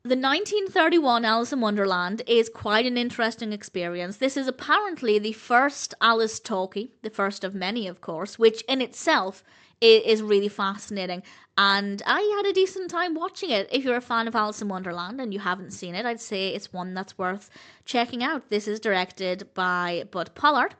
The 1931 Alice in Wonderland is quite an interesting experience. This is apparently the first Alice talkie, the first of many, of course, which in itself is really fascinating. And I had a decent time watching it. If you're a fan of Alice in Wonderland and you haven't seen it, I'd say it's one that's worth checking out. This is directed by Bud Pollard.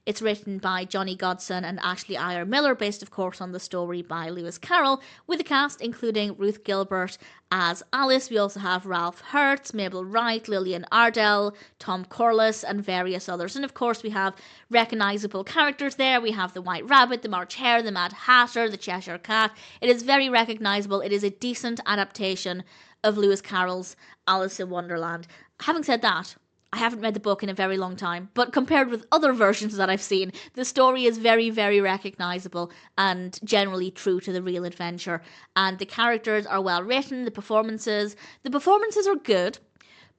It's written by Johnny Goodson and Ashley Ayer Miller, based of course on the story by Lewis Carroll, with a cast including Ruth Gilbert as Alice. We also have Ralph Hertz, Mabel Wright, Lillian Ardell, Tom Corliss, and various others. And of course we have recognisable characters there. We have the White Rabbit, the March Hare, the Mad Hatter, the Cheshire Cat. It is very recognisable. It is a decent adaptation of Lewis Carroll's Alice in Wonderland. Having said that, I haven't read the book in a very long time, but compared with other versions that I've seen, the story is very, very recognisable and generally true to the real adventure. And the characters are well written, the performances are good,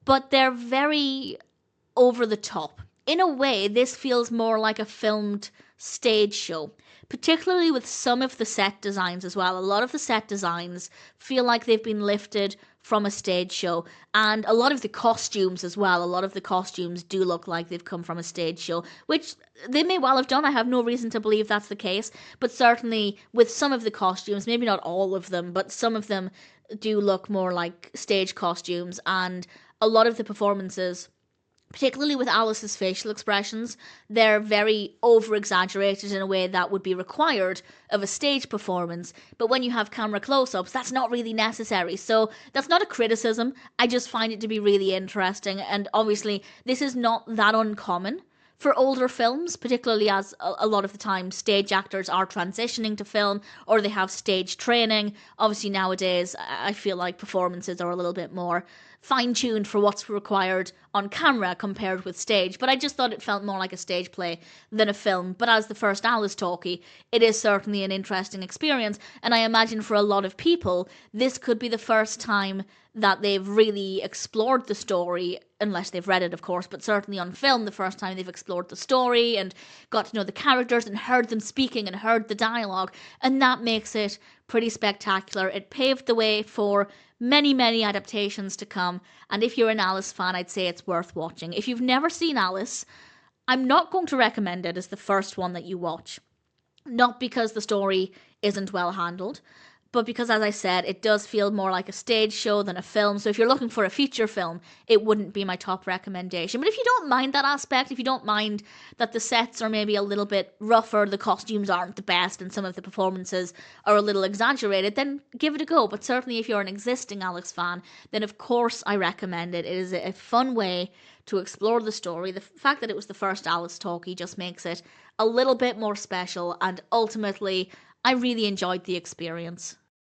but they're very over the top. In a way, this feels more like a filmed stage show, particularly with some of the set designs as well. A lot of the set designs feel like they've been lifted from a stage show, and a lot of the costumes as well. A lot of the costumes do look like they've come from a stage show, which they may well have done. I have no reason to believe that's the case, but certainly with some of the costumes, maybe not all of them, but some of them do look more like stage costumes. And a lot of the performances, particularly with Alice's facial expressions, they're very over-exaggerated in a way that would be required of a stage performance. But when you have camera close-ups, that's not really necessary. So that's not a criticism. I just find it to be really interesting. And obviously, this is not that uncommon for older films, particularly as a lot of the time stage actors are transitioning to film or they have stage training. Obviously nowadays I feel like performances are a little bit more fine-tuned for what's required on camera compared with stage, but I just thought it felt more like a stage play than a film. But as the first Alice talkie, it is certainly an interesting experience, and I imagine for a lot of people this could be the first time that they've really explored the story, unless they've read it of course, but certainly on film the first time they've explored the story and got to know the characters and heard them speaking and heard the dialogue, and that makes it pretty spectacular. It paved the way for many, many adaptations to come, and if you're an Alice fan, I'd say it's worth watching. If you've never seen Alice, I'm not going to recommend it as the first one that you watch. Not because the story isn't well handled, but because, as I said, it does feel more like a stage show than a film. So if you're looking for a feature film, it wouldn't be my top recommendation. But if you don't mind that aspect, if you don't mind that the sets are maybe a little bit rougher, the costumes aren't the best, and some of the performances are a little exaggerated, then give it a go. But certainly if you're an existing Alice fan, then of course I recommend it. It is a fun way to explore the story. The fact that it was the first Alice talkie just makes it a little bit more special, and ultimately I really enjoyed the experience.